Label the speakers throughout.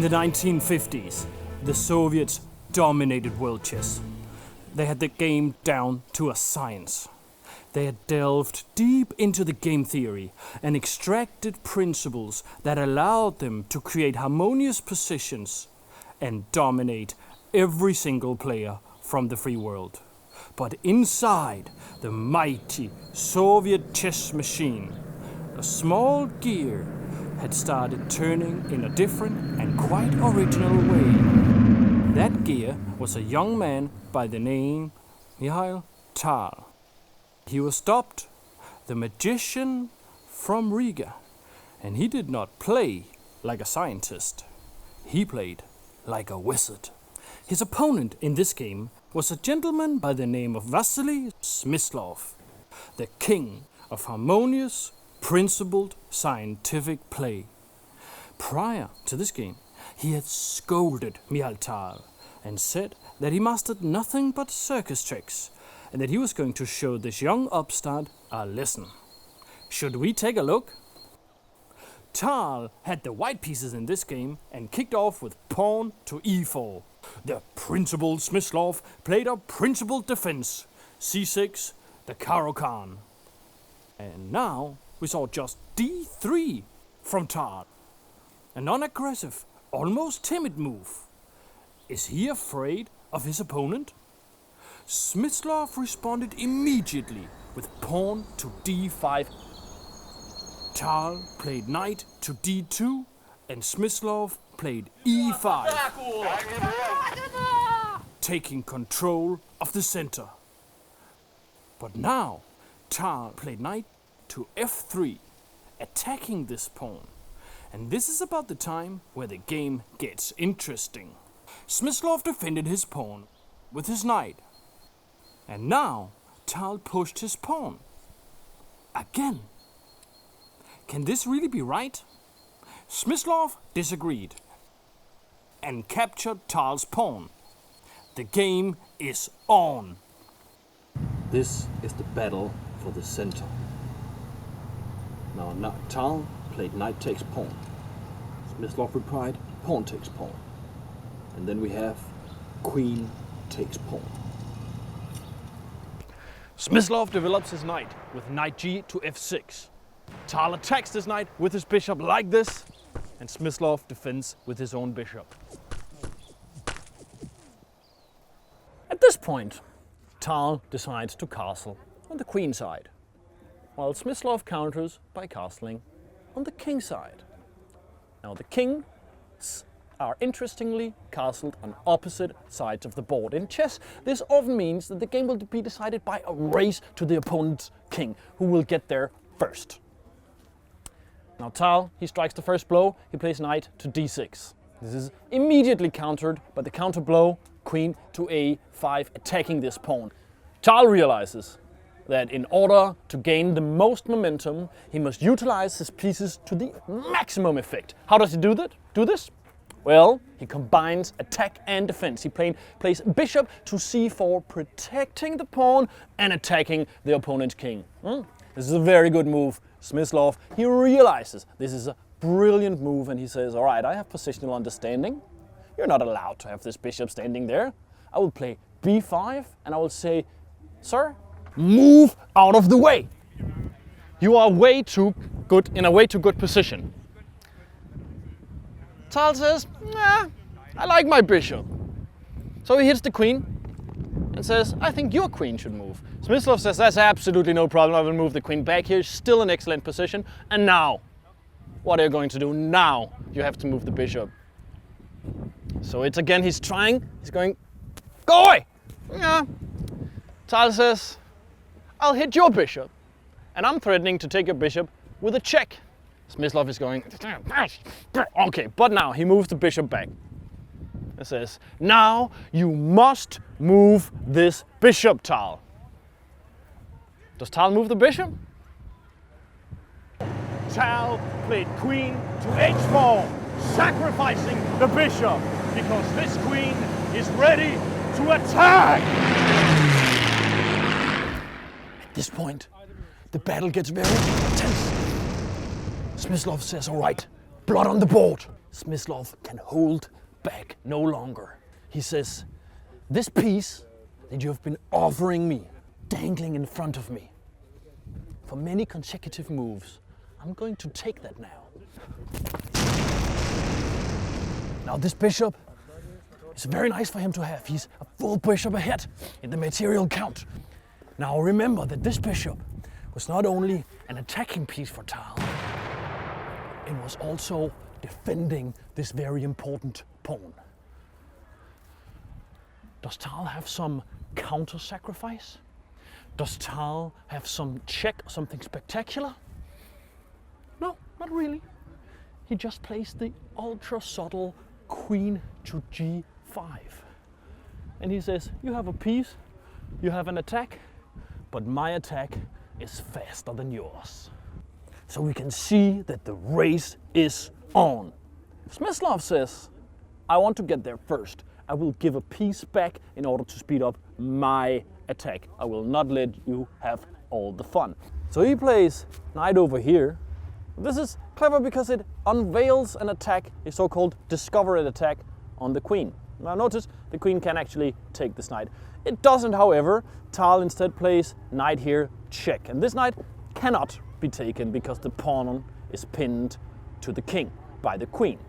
Speaker 1: the 1950s, the Soviets dominated world chess. They had the game down to a science. They had delved deep into the game theory and extracted principles that allowed them to create harmonious positions and dominate every single player from the free world. But inside the mighty Soviet chess machine, a small gear had started turning in a different and quite original way. That gear was a young man by the name Mihail Tal. He was dubbed the magician from Riga, and he did not play like a scientist. He played like a wizard. His opponent in this game was a gentleman by the name of Vassily Smyslov, the king of harmonious, principled, scientific play. Prior to this game, he had scolded Mihail Tal and said that he mastered nothing but circus tricks and that he was going to show this young upstart a lesson. Should we take a look? Tal had the white pieces in this game and kicked off with pawn to e4. The principled Smyslov played a principled defense, c6, the Caro-Kann. And now we saw just d3 from Tal. A non-aggressive, almost timid move. Is he afraid of his opponent? Smyslov responded immediately with pawn to d5. Tal played knight to d2 and Smyslov played e5, taking control of the center. But now Tal played knight to f3, attacking this pawn. And this is about the time where the game gets interesting. Smyslov defended his pawn with his knight. And now Tal pushed his pawn. Again. Can this really be right? Smyslov disagreed and captured Tal's pawn. The game is on.
Speaker 2: This is the battle for the center. Now Tal played knight takes pawn. Smyslov replied, pawn takes pawn. And then we have queen takes pawn.
Speaker 1: Smyslov develops his knight with knight g to f6. Tal attacks this knight with his bishop like this, and Smyslov defends with his own bishop. At this point, Tal decides to castle on the queen side, while Smyslov counters by castling on the king side. Now the kings are interestingly castled on opposite sides of the board. In chess, this often means that the game will be decided by a race to the opponent's king, who will get there first. Now Tal, he strikes the first blow, he plays knight to d6. This is immediately countered by the counter blow, queen to a5, attacking this pawn. Tal realizes that in order to gain the most momentum, he must utilize his pieces to the maximum effect. How does he do this? Well, he combines attack and defense. He plays bishop to c4, protecting the pawn and attacking the opponent's king. This is a very good move. Smyslov, he realizes this is a brilliant move and he says, all right, I have positional understanding. You're not allowed to have this bishop standing there. I will play b5 and I will say, sir, move out of the way. You are way too good, in a way too good position. Tal says, nah, I like my bishop. So he hits the queen and says, I think your queen should move. Smyslov says, that's absolutely no problem, I will move the queen back here, still an excellent position. And now, what are you going to do? Now you have to move the bishop. So it's again, he's going, go away! Yeah. Tal says, I'll hit your bishop. And I'm threatening to take your bishop with a check. Smyslov is going, okay, but now he moves the bishop back. It says, now you must move this bishop, Tal. Does Tal move the bishop? Tal played queen to h4, sacrificing the bishop, because this queen is ready to attack. At this point, the battle gets very tense. Smyslov says, all right, blood on the board.
Speaker 3: Smyslov can hold back no longer. He says, this piece that you have been offering me, dangling in front of me, for many consecutive moves, I'm going to take that now. Now this bishop is very nice for him to have. He's a full bishop ahead in the material count. Now remember that this bishop was not only an attacking piece for Tal, it was also defending this very important pawn. Does Tal have some counter sacrifice? Does Tal have some check, something spectacular? No, not really. He just plays the ultra subtle queen to g5. And he says, you have a piece, you have an attack, but my attack is faster than yours. So we can see that the race is on. Smyslov says, I want to get there first. I will give a piece back in order to speed up my attack. I will not let you have all the fun. So he plays knight over here. This is clever because it unveils an attack, a so-called discovered attack on the queen. Now notice the queen can actually take this knight. It doesn't, however. Tal instead plays knight here, check. And this knight cannot be taken because the pawn is pinned to the king by the queen.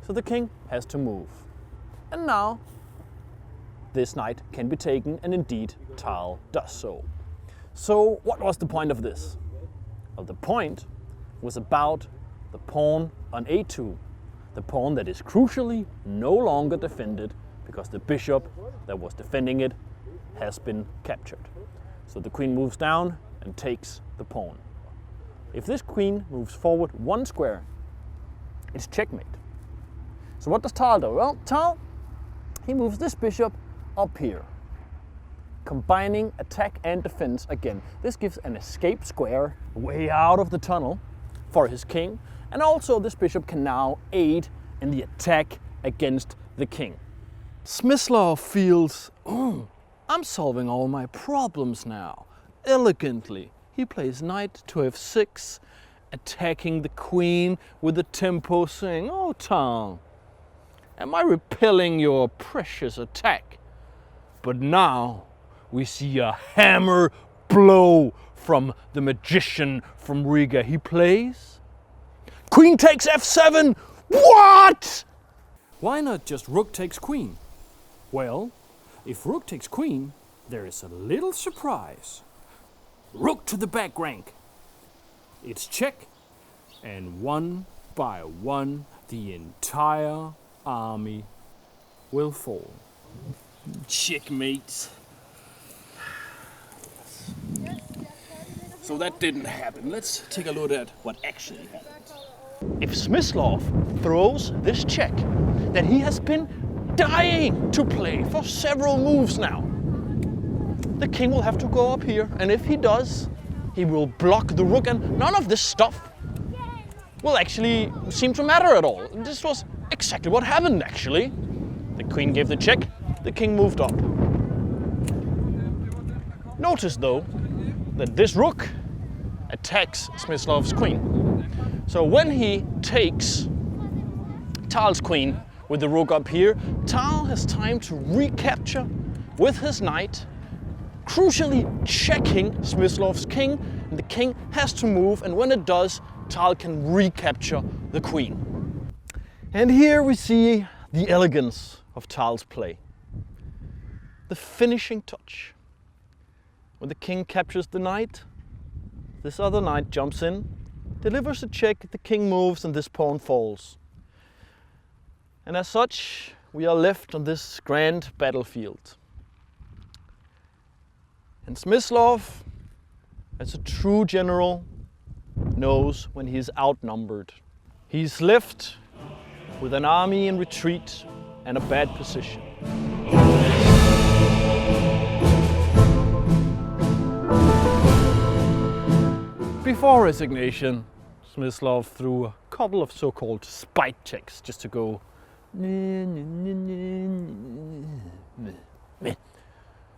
Speaker 3: So the king has to move. And now this knight can be taken, and indeed Tal does so. So what was the point of this? Well, the point was about the pawn on a2, the pawn that is crucially no longer defended because the bishop that was defending it has been captured. So the queen moves down and takes the pawn. If this queen moves forward one square, it's checkmate. So what does Tal do? Well, Tal, he moves this bishop up here, combining attack and defense again. This gives an escape square way out of the tunnel for his king, and also this bishop can now aid in the attack against the king. Smyslov feels, I'm solving all my problems now. Elegantly, he plays knight to f6, attacking the queen with a tempo, saying, oh Tal, am I repelling your precious attack? But now we see a hammer blow from the magician from Riga. He plays queen takes f7. What?
Speaker 1: Why not just rook takes queen? Well, if rook takes queen, there is a little surprise. Rook to the back rank. It's check, and one by one, the entire army will fall.
Speaker 2: Checkmate. So that didn't happen. Let's take a look at what actually happened.
Speaker 3: If Smyslov throws this check that he has been dying to play for several moves now, the king will have to go up here, and if he does, he will block the rook, and none of this stuff will actually seem to matter at all. This was exactly what happened, actually. The queen gave the check, the king moved up. Notice, though, that this rook attacks Smyslov's queen. So when he takes Tal's queen with the rook up here, Tal has time to recapture with his knight, crucially checking Smyslov's king, and the king has to move, and when it does, Tal can recapture the queen. And here we see the elegance of Tal's play. The finishing touch. When the king captures the knight, this other knight jumps in, delivers a check, the king moves, and this pawn falls. And as such, we are left on this grand battlefield. And Smyslov, as a true general, knows when he is outnumbered. He's left with an army in retreat and a bad position. Before resignation, Smyslov threw a couple of so-called spite checks just to go.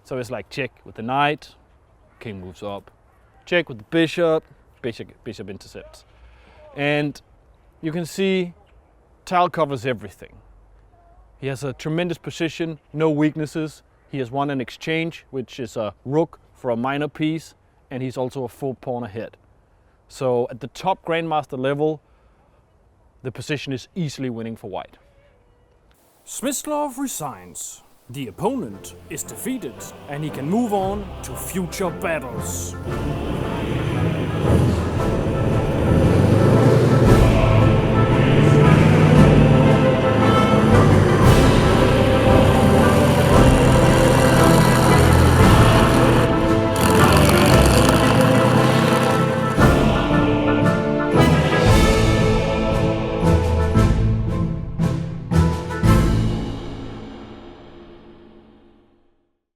Speaker 3: So it's like check with the knight, king moves up, check with the bishop, bishop intercepts. And you can see Tal covers everything. He has a tremendous position, no weaknesses. He has won an exchange, which is a rook for a minor piece, and he's also a full pawn ahead. So at the top grandmaster level, the position is easily winning for white.
Speaker 1: Smyslov resigns. The opponent is defeated and he can move on to future battles.